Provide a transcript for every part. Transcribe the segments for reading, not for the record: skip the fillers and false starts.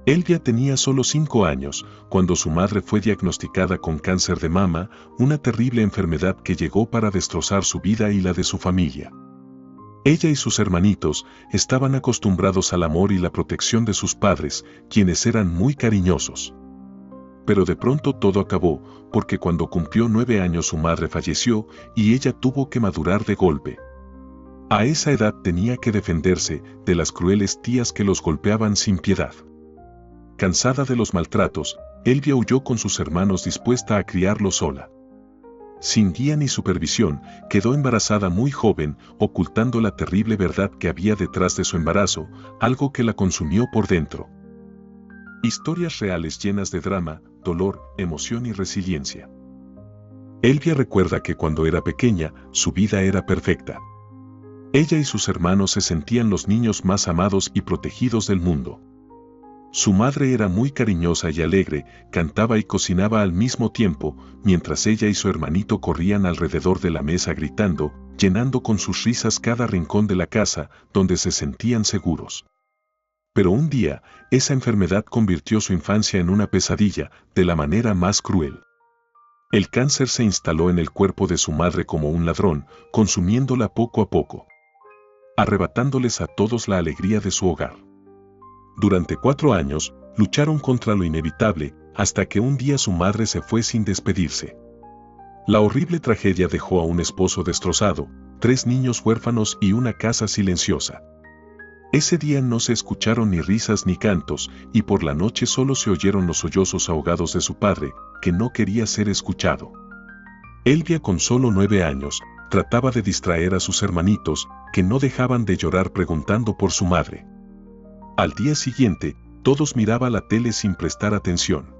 Elvia tenía solo 5 años cuando su madre fue diagnosticada con cáncer de mama, una terrible enfermedad que llegó para destrozar su vida y la de su familia. Ella y sus hermanitos estaban acostumbrados al amor y la protección de sus padres, quienes eran muy cariñosos. Pero de pronto todo acabó, porque cuando cumplió 9 años su madre falleció y ella tuvo que madurar de golpe. A esa edad tenía que defenderse de las crueles tías que los golpeaban sin piedad. Cansada de los maltratos, Elvia huyó con sus hermanos dispuesta a criarlos sola. Sin guía ni supervisión, quedó embarazada muy joven, ocultando la terrible verdad que había detrás de su embarazo, algo que la consumió por dentro. Historias reales llenas de drama, dolor, emoción y resiliencia. Elvia recuerda que cuando era pequeña, su vida era perfecta. Ella y sus hermanos se sentían los niños más amados y protegidos del mundo. Su madre era muy cariñosa y alegre, cantaba y cocinaba al mismo tiempo, mientras ella y su hermanito corrían alrededor de la mesa gritando, llenando con sus risas cada rincón de la casa, donde se sentían seguros. Pero un día, esa enfermedad convirtió su infancia en una pesadilla, de la manera más cruel. El cáncer se instaló en el cuerpo de su madre como un ladrón, consumiéndola poco a poco, arrebatándoles a todos la alegría de su hogar. Durante 4 años, lucharon contra lo inevitable, hasta que un día su madre se fue sin despedirse. La horrible tragedia dejó a un esposo destrozado, 3 niños huérfanos y una casa silenciosa. Ese día no se escucharon ni risas ni cantos, y por la noche solo se oyeron los sollozos ahogados de su padre, que no quería ser escuchado. Elvia, con solo 9 años, trataba de distraer a sus hermanitos, que no dejaban de llorar preguntando por su madre. Al día siguiente, todos miraban la tele sin prestar atención.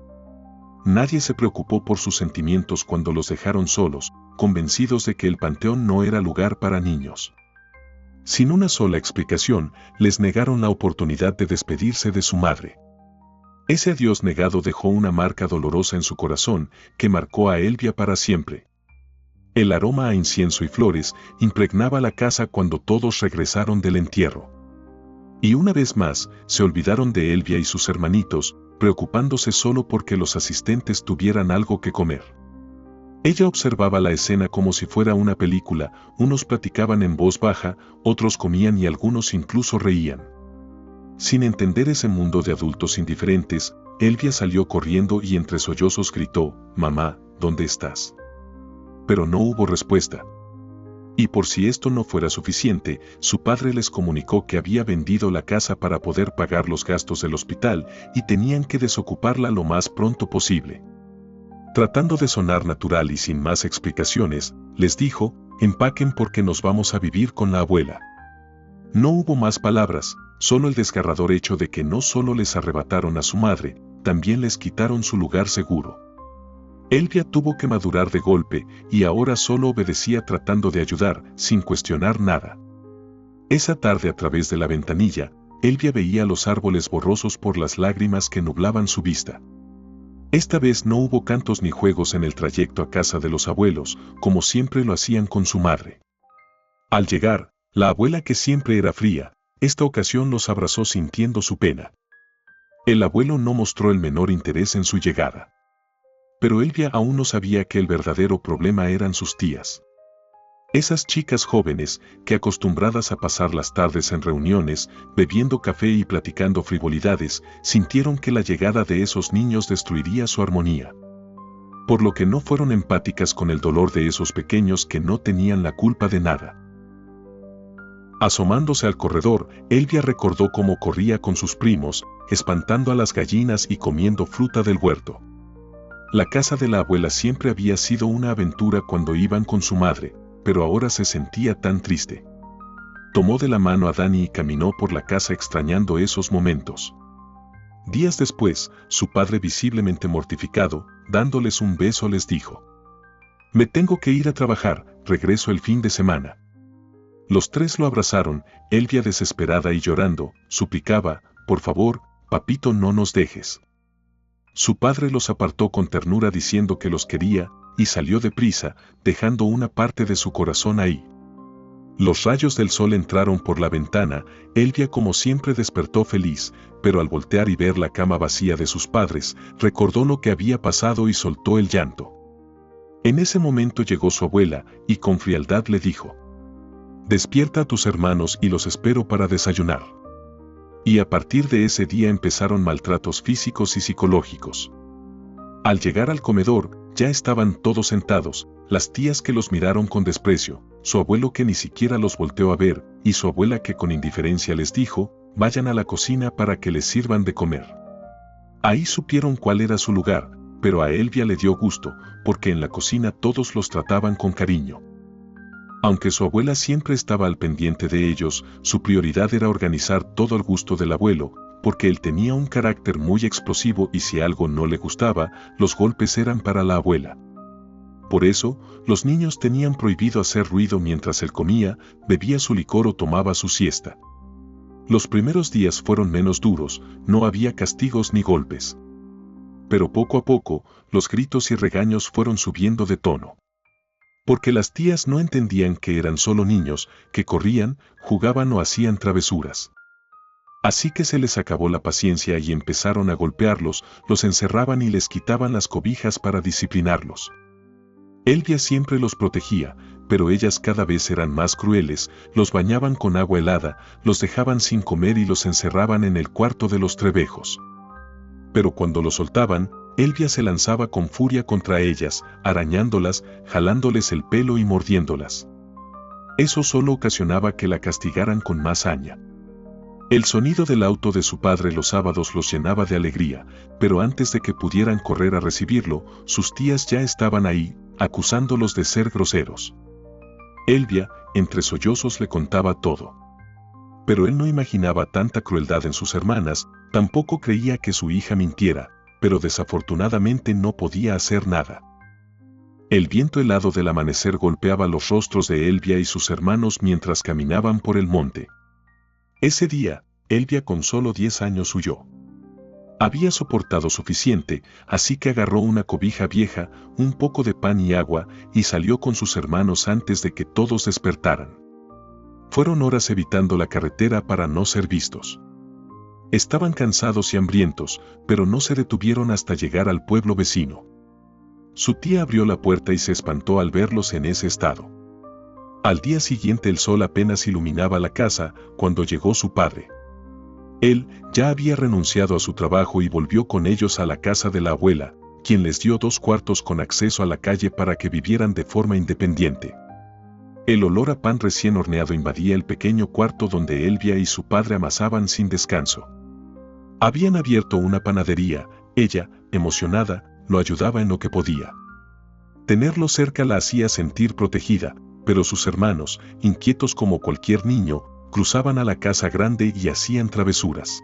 Nadie se preocupó por sus sentimientos cuando los dejaron solos, convencidos de que el panteón no era lugar para niños. Sin una sola explicación, les negaron la oportunidad de despedirse de su madre. Ese adiós negado dejó una marca dolorosa en su corazón que marcó a Elvia para siempre. El aroma a incienso y flores impregnaba la casa cuando todos regresaron del entierro. Y una vez más, se olvidaron de Elvia y sus hermanitos, preocupándose solo porque los asistentes tuvieran algo que comer. Ella observaba la escena como si fuera una película, unos platicaban en voz baja, otros comían y algunos incluso reían. Sin entender ese mundo de adultos indiferentes, Elvia salió corriendo y entre sollozos gritó, «Mamá, ¿dónde estás?». Pero no hubo respuesta. Y por si esto no fuera suficiente, su padre les comunicó que había vendido la casa para poder pagar los gastos del hospital y tenían que desocuparla lo más pronto posible. Tratando de sonar natural y sin más explicaciones, les dijo, «Empaquen porque nos vamos a vivir con la abuela». No hubo más palabras, solo el desgarrador hecho de que no solo les arrebataron a su madre, también les quitaron su lugar seguro. Elvia tuvo que madurar de golpe y ahora solo obedecía tratando de ayudar, sin cuestionar nada. Esa tarde a través de la ventanilla, Elvia veía los árboles borrosos por las lágrimas que nublaban su vista. Esta vez no hubo cantos ni juegos en el trayecto a casa de los abuelos, como siempre lo hacían con su madre. Al llegar, la abuela, que siempre era fría, esta ocasión los abrazó sintiendo su pena. El abuelo no mostró el menor interés en su llegada. Pero Elvia aún no sabía que el verdadero problema eran sus tías. Esas chicas jóvenes, que acostumbradas a pasar las tardes en reuniones, bebiendo café y platicando frivolidades, sintieron que la llegada de esos niños destruiría su armonía. Por lo que no fueron empáticas con el dolor de esos pequeños que no tenían la culpa de nada. Asomándose al corredor, Elvia recordó cómo corría con sus primos, espantando a las gallinas y comiendo fruta del huerto. La casa de la abuela siempre había sido una aventura cuando iban con su madre, pero ahora se sentía tan triste. Tomó de la mano a Dani y caminó por la casa extrañando esos momentos. Días después, su padre, visiblemente mortificado, dándoles un beso, les dijo: «Me tengo que ir a trabajar, regreso el fin de semana». Los 3 lo abrazaron, Elvia desesperada y llorando, suplicaba: «Por favor, papito, no nos dejes». Su padre los apartó con ternura diciendo que los quería, y salió deprisa, dejando una parte de su corazón ahí. Los rayos del sol entraron por la ventana. Elvia como siempre despertó feliz, pero al voltear y ver la cama vacía de sus padres, recordó lo que había pasado y soltó el llanto. En ese momento llegó su abuela, y con frialdad le dijo: «Despierta a tus hermanos y los espero para desayunar». Y a partir de ese día empezaron maltratos físicos y psicológicos. Al llegar al comedor, ya estaban todos sentados, las tías que los miraron con desprecio, su abuelo que ni siquiera los volteó a ver, y su abuela que con indiferencia les dijo: «Vayan a la cocina para que les sirvan de comer». Ahí supieron cuál era su lugar, pero a Elvia le dio gusto, porque en la cocina todos los trataban con cariño. Aunque su abuela siempre estaba al pendiente de ellos, su prioridad era organizar todo al gusto del abuelo, porque él tenía un carácter muy explosivo y si algo no le gustaba, los golpes eran para la abuela. Por eso, los niños tenían prohibido hacer ruido mientras él comía, bebía su licor o tomaba su siesta. Los primeros días fueron menos duros, no había castigos ni golpes. Pero poco a poco, los gritos y regaños fueron subiendo de tono. Porque las tías no entendían que eran solo niños, que corrían, jugaban o hacían travesuras. Así que se les acabó la paciencia y empezaron a golpearlos, los encerraban y les quitaban las cobijas para disciplinarlos. Elvia siempre los protegía, pero ellas cada vez eran más crueles, los bañaban con agua helada, los dejaban sin comer y los encerraban en el cuarto de los trebejos. Pero cuando los soltaban, Elvia se lanzaba con furia contra ellas, arañándolas, jalándoles el pelo y mordiéndolas. Eso solo ocasionaba que la castigaran con más saña. El sonido del auto de su padre los sábados los llenaba de alegría, pero antes de que pudieran correr a recibirlo, sus tías ya estaban ahí, acusándolos de ser groseros. Elvia, entre sollozos, le contaba todo. Pero él no imaginaba tanta crueldad en sus hermanas, tampoco creía que su hija mintiera, pero desafortunadamente no podía hacer nada. El viento helado del amanecer golpeaba los rostros de Elvia y sus hermanos mientras caminaban por el monte. Ese día, Elvia con solo 10 años huyó. Había soportado suficiente, así que agarró una cobija vieja, un poco de pan y agua, y salió con sus hermanos antes de que todos despertaran. Fueron horas evitando la carretera para no ser vistos. Estaban cansados y hambrientos, pero no se detuvieron hasta llegar al pueblo vecino. Su tía abrió la puerta y se espantó al verlos en ese estado. Al día siguiente el sol apenas iluminaba la casa cuando llegó su padre. Él ya había renunciado a su trabajo y volvió con ellos a la casa de la abuela, quien les dio 2 cuartos con acceso a la calle para que vivieran de forma independiente. El olor a pan recién horneado invadía el pequeño cuarto donde Elvia y su padre amasaban sin descanso. Habían abierto una panadería, ella, emocionada, lo ayudaba en lo que podía. Tenerlo cerca la hacía sentir protegida, pero sus hermanos, inquietos como cualquier niño, cruzaban a la casa grande y hacían travesuras.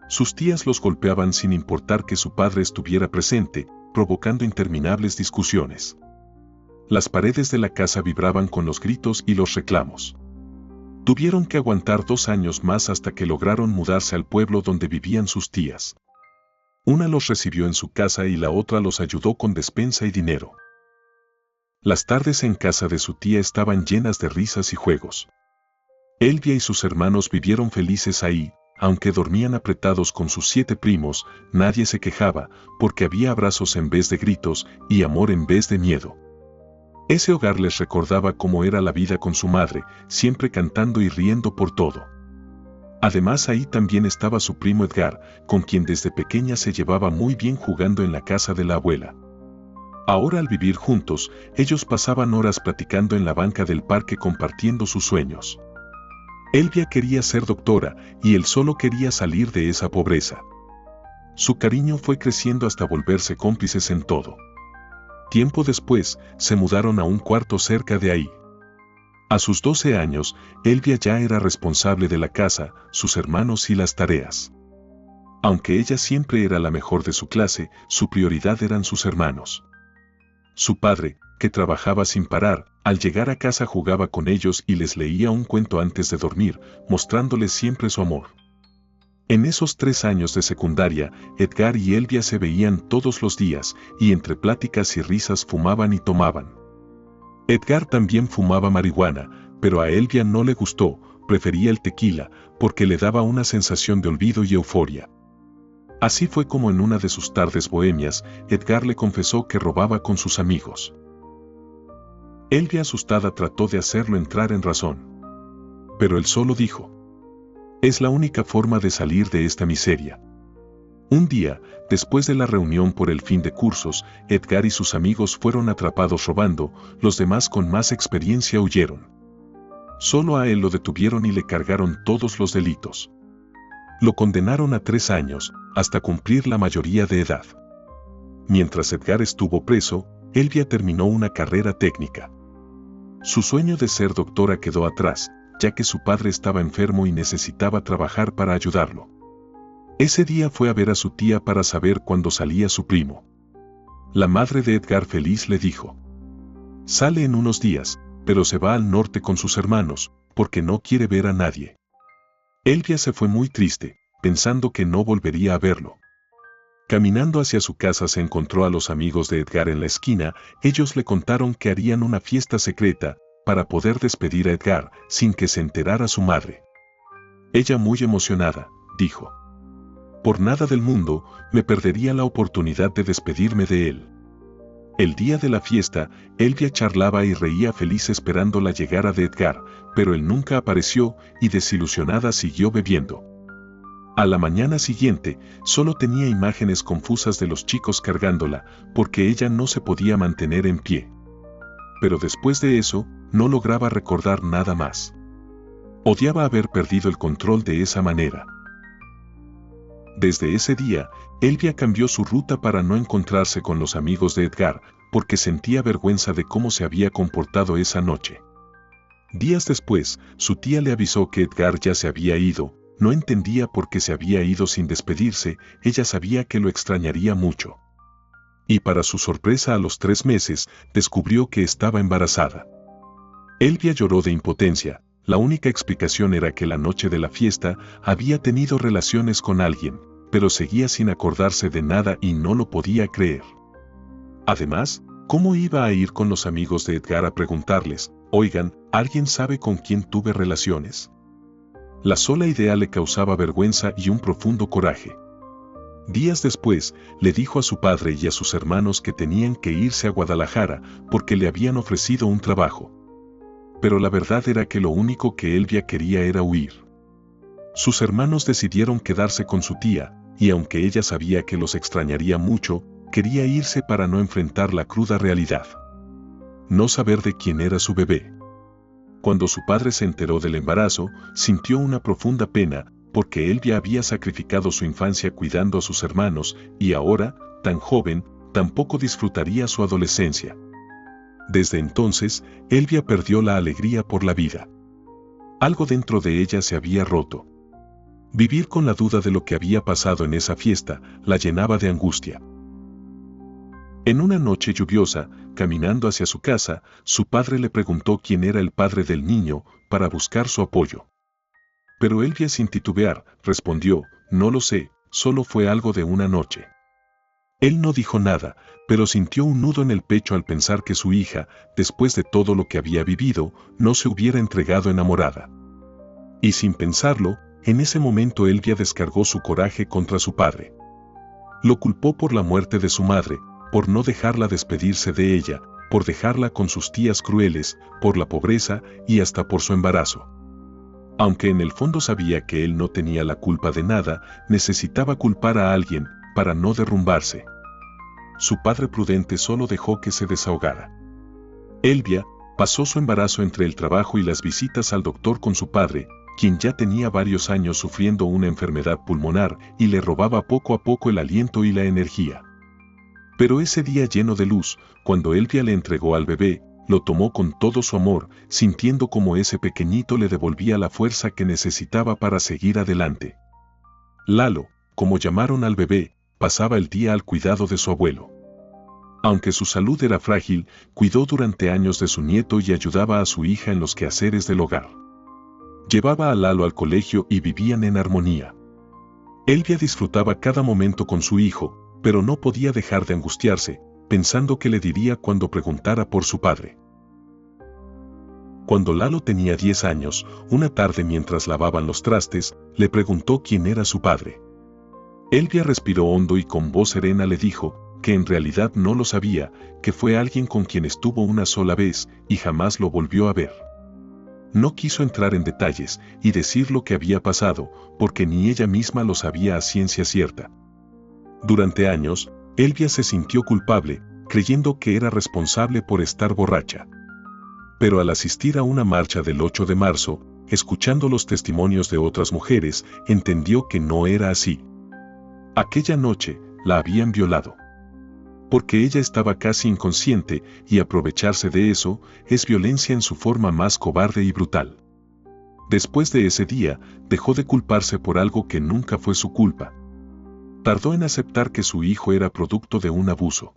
Sus tías los golpeaban sin importar que su padre estuviera presente, provocando interminables discusiones. Las paredes de la casa vibraban con los gritos y los reclamos. Tuvieron que aguantar 2 años más hasta que lograron mudarse al pueblo donde vivían sus tías. Una los recibió en su casa y la otra los ayudó con despensa y dinero. Las tardes en casa de su tía estaban llenas de risas y juegos. Elvia y sus hermanos vivieron felices ahí, aunque dormían apretados con sus 7 primos, nadie se quejaba, porque había abrazos en vez de gritos y amor en vez de miedo. Ese hogar les recordaba cómo era la vida con su madre, siempre cantando y riendo por todo. Además ahí también estaba su primo Edgar, con quien desde pequeña se llevaba muy bien jugando en la casa de la abuela. Ahora al vivir juntos, ellos pasaban horas platicando en la banca del parque compartiendo sus sueños. Elvia quería ser doctora y él solo quería salir de esa pobreza. Su cariño fue creciendo hasta volverse cómplices en todo. Tiempo después, se mudaron a un cuarto cerca de ahí. A sus 12 años, Elvia ya era responsable de la casa, sus hermanos y las tareas. Aunque ella siempre era la mejor de su clase, su prioridad eran sus hermanos. Su padre, que trabajaba sin parar, al llegar a casa jugaba con ellos y les leía un cuento antes de dormir, mostrándoles siempre su amor. En esos 3 años de secundaria, Edgar y Elvia se veían todos los días, y entre pláticas y risas fumaban y tomaban. Edgar también fumaba marihuana, pero a Elvia no le gustó, prefería el tequila, porque le daba una sensación de olvido y euforia. Así fue como en una de sus tardes bohemias, Edgar le confesó que robaba con sus amigos. Elvia asustada trató de hacerlo entrar en razón. Pero él solo dijo: «Es la única forma de salir de esta miseria». Un día, después de la reunión por el fin de cursos, Edgar y sus amigos fueron atrapados robando, los demás con más experiencia huyeron. Solo a él lo detuvieron y le cargaron todos los delitos. Lo condenaron a 3 años, hasta cumplir la mayoría de edad. Mientras Edgar estuvo preso, Elvia terminó una carrera técnica. Su sueño de ser doctora quedó atrás, ya que su padre estaba enfermo y necesitaba trabajar para ayudarlo. Ese día fue a ver a su tía para saber cuándo salía su primo. La madre de Edgar feliz le dijo: «Sale en unos días, pero se va al norte con sus hermanos, porque no quiere ver a nadie». Elvia se fue muy triste, pensando que no volvería a verlo. Caminando hacia su casa se encontró a los amigos de Edgar en la esquina. Ellos le contaron que harían una fiesta secreta, para poder despedir a Edgar, sin que se enterara su madre. Ella, muy emocionada, dijo: «Por nada del mundo, me perdería la oportunidad de despedirme de él». El día de la fiesta, Elvia charlaba y reía feliz esperando la llegada de Edgar, pero él nunca apareció y desilusionada siguió bebiendo. A la mañana siguiente, solo tenía imágenes confusas de los chicos cargándola, porque ella no se podía mantener en pie. Pero después de eso, no lograba recordar nada más. Odiaba haber perdido el control de esa manera. Desde ese día, Elvia cambió su ruta para no encontrarse con los amigos de Edgar, porque sentía vergüenza de cómo se había comportado esa noche. Días después, su tía le avisó que Edgar ya se había ido. No entendía por qué se había ido sin despedirse. Ella sabía que lo extrañaría mucho. Y para su sorpresa, a los 3 meses, descubrió que estaba embarazada. Elvia lloró de impotencia. La única explicación era que la noche de la fiesta había tenido relaciones con alguien, pero seguía sin acordarse de nada y no lo podía creer. Además, ¿cómo iba a ir con los amigos de Edgar a preguntarles: «Oigan, ¿alguien sabe con quién tuve relaciones?». La sola idea le causaba vergüenza y un profundo coraje. Días después, le dijo a su padre y a sus hermanos que tenían que irse a Guadalajara porque le habían ofrecido un trabajo. Pero la verdad era que lo único que Elvia quería era huir. Sus hermanos decidieron quedarse con su tía, y aunque ella sabía que los extrañaría mucho, quería irse para no enfrentar la cruda realidad: no saber de quién era su bebé. Cuando su padre se enteró del embarazo, sintió una profunda pena, porque Elvia había sacrificado su infancia cuidando a sus hermanos, y ahora, tan joven, tampoco disfrutaría su adolescencia. Desde entonces, Elvia perdió la alegría por la vida. Algo dentro de ella se había roto. Vivir con la duda de lo que había pasado en esa fiesta la llenaba de angustia. En una noche lluviosa, caminando hacia su casa, su padre le preguntó quién era el padre del niño, para buscar su apoyo. Pero Elvia, sin titubear, respondió: «No lo sé, solo fue algo de una noche». Él no dijo nada, pero sintió un nudo en el pecho al pensar que su hija, después de todo lo que había vivido, no se hubiera entregado enamorada. Y sin pensarlo, en ese momento Elvia descargó su coraje contra su padre. Lo culpó por la muerte de su madre, por no dejarla despedirse de ella, por dejarla con sus tías crueles, por la pobreza y hasta por su embarazo. Aunque en el fondo sabía que él no tenía la culpa de nada, necesitaba culpar a alguien para no derrumbarse. Su padre prudente solo dejó que se desahogara. Elvia pasó su embarazo entre el trabajo y las visitas al doctor con su padre, quien ya tenía varios años sufriendo una enfermedad pulmonar y le robaba poco a poco el aliento y la energía. Pero ese día lleno de luz, cuando Elvia le entregó al bebé, lo tomó con todo su amor, sintiendo como ese pequeñito le devolvía la fuerza que necesitaba para seguir adelante. Lalo, como llamaron al bebé, pasaba el día al cuidado de su abuelo. Aunque su salud era frágil, cuidó durante años de su nieto y ayudaba a su hija en los quehaceres del hogar. Llevaba a Lalo al colegio y vivían en armonía. Elvia disfrutaba cada momento con su hijo, pero no podía dejar de angustiarse, pensando qué le diría cuando preguntara por su padre. Cuando Lalo tenía 10 años, una tarde mientras lavaban los trastes, le preguntó quién era su padre. Elvia respiró hondo y con voz serena le dijo que en realidad no lo sabía, que fue alguien con quien estuvo una sola vez y jamás lo volvió a ver. No quiso entrar en detalles y decir lo que había pasado, porque ni ella misma lo sabía a ciencia cierta. Durante años, Elvia se sintió culpable, creyendo que era responsable por estar borracha. Pero al asistir a una marcha del 8 de marzo, escuchando los testimonios de otras mujeres, entendió que no era así. Aquella noche, la habían violado. Porque ella estaba casi inconsciente y aprovecharse de eso es violencia en su forma más cobarde y brutal. Después de ese día, dejó de culparse por algo que nunca fue su culpa. Tardó en aceptar que su hijo era producto de un abuso.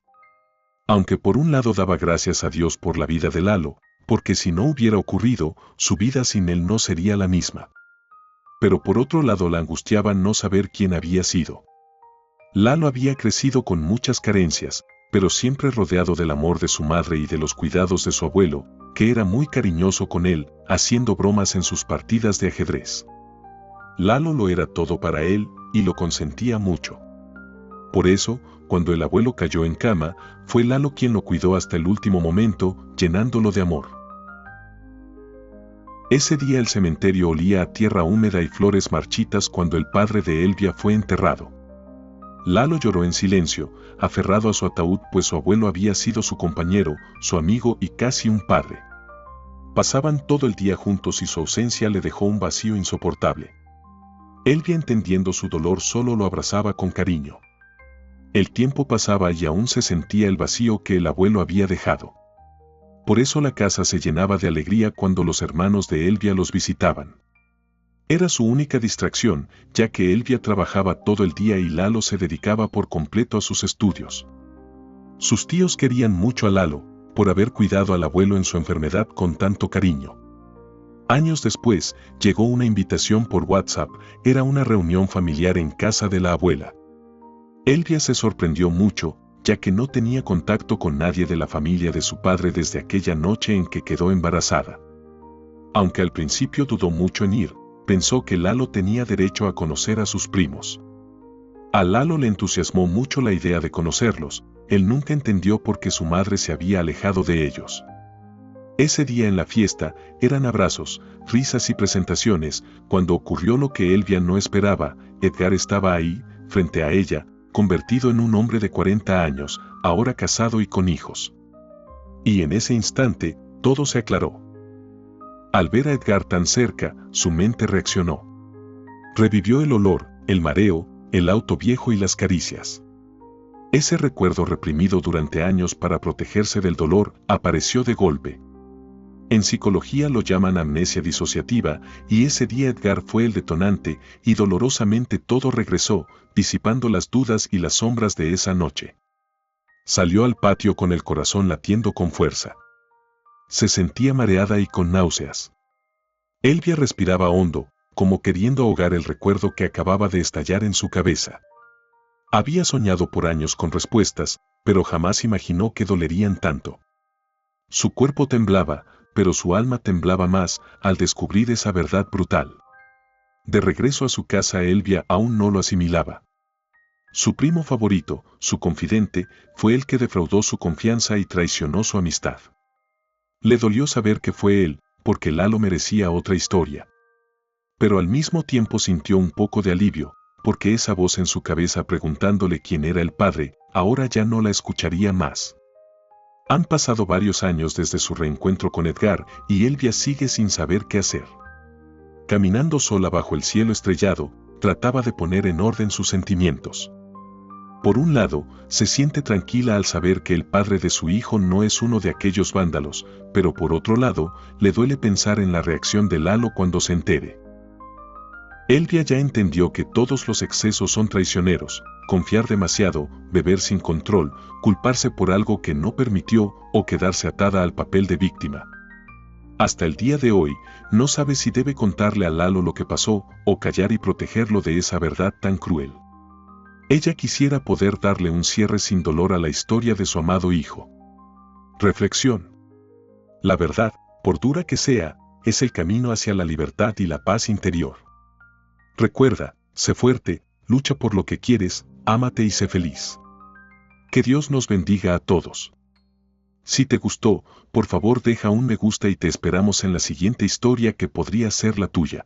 Aunque por un lado daba gracias a Dios por la vida de Lalo, porque si no hubiera ocurrido, su vida sin él no sería la misma. Pero por otro lado la angustiaba no saber quién había sido. Lalo había crecido con muchas carencias, pero siempre rodeado del amor de su madre y de los cuidados de su abuelo, que era muy cariñoso con él, haciendo bromas en sus partidas de ajedrez. Lalo lo era todo para él, y lo consentía mucho. Por eso, cuando el abuelo cayó en cama, fue Lalo quien lo cuidó hasta el último momento, llenándolo de amor. Ese día el cementerio olía a tierra húmeda y flores marchitas cuando el padre de Elvia fue enterrado. Lalo lloró en silencio, aferrado a su ataúd, pues su abuelo había sido su compañero, su amigo y casi un padre. Pasaban todo el día juntos y su ausencia le dejó un vacío insoportable. Elvia, entendiendo su dolor, solo lo abrazaba con cariño. El tiempo pasaba y aún se sentía el vacío que el abuelo había dejado. Por eso la casa se llenaba de alegría cuando los hermanos de Elvia los visitaban. Era su única distracción, ya que Elvia trabajaba todo el día y Lalo se dedicaba por completo a sus estudios. Sus tíos querían mucho a Lalo, por haber cuidado al abuelo en su enfermedad con tanto cariño. Años después, llegó una invitación por WhatsApp, era una reunión familiar en casa de la abuela. Elvia se sorprendió mucho, ya que no tenía contacto con nadie de la familia de su padre desde aquella noche en que quedó embarazada. Aunque al principio dudó mucho en ir, pensó que Lalo tenía derecho a conocer a sus primos. A Lalo le entusiasmó mucho la idea de conocerlos, él nunca entendió por qué su madre se había alejado de ellos. Ese día en la fiesta, eran abrazos, risas y presentaciones, cuando ocurrió lo que Elvia no esperaba. Edgar estaba ahí, frente a ella, convertido en un hombre de 40 años, ahora casado y con hijos. Y en ese instante, todo se aclaró. Al ver a Edgar tan cerca, su mente reaccionó. Revivió el olor, el mareo, el auto viejo y las caricias. Ese recuerdo reprimido durante años para protegerse del dolor, apareció de golpe. En psicología lo llaman amnesia disociativa, y ese día Edgar fue el detonante, y dolorosamente todo regresó, disipando las dudas y las sombras de esa noche. Salió al patio con el corazón latiendo con fuerza. Se sentía mareada y con náuseas. Elvia respiraba hondo, como queriendo ahogar el recuerdo que acababa de estallar en su cabeza. Había soñado por años con respuestas, pero jamás imaginó que dolerían tanto. Su cuerpo temblaba, pero su alma temblaba más al descubrir esa verdad brutal. De regreso a su casa, Elvia aún no lo asimilaba. Su primo favorito, su confidente, fue el que defraudó su confianza y traicionó su amistad. Le dolió saber que fue él, porque Lalo merecía otra historia. Pero al mismo tiempo sintió un poco de alivio, porque esa voz en su cabeza preguntándole quién era el padre, ahora ya no la escucharía más. Han pasado varios años desde su reencuentro con Edgar, y Elvia sigue sin saber qué hacer. Caminando sola bajo el cielo estrellado, trataba de poner en orden sus sentimientos. Por un lado, se siente tranquila al saber que el padre de su hijo no es uno de aquellos vándalos, pero por otro lado, le duele pensar en la reacción de Lalo cuando se entere. Elvia ya entendió que todos los excesos son traicioneros, confiar demasiado, beber sin control, culparse por algo que no permitió o quedarse atada al papel de víctima. Hasta el día de hoy, no sabe si debe contarle a Lalo lo que pasó o callar y protegerlo de esa verdad tan cruel. Ella quisiera poder darle un cierre sin dolor a la historia de su amado hijo. Reflexión. La verdad, por dura que sea, es el camino hacia la libertad y la paz interior. Recuerda, sé fuerte, lucha por lo que quieres, ámate y sé feliz. Que Dios nos bendiga a todos. Si te gustó, por favor deja un me gusta y te esperamos en la siguiente historia que podría ser la tuya.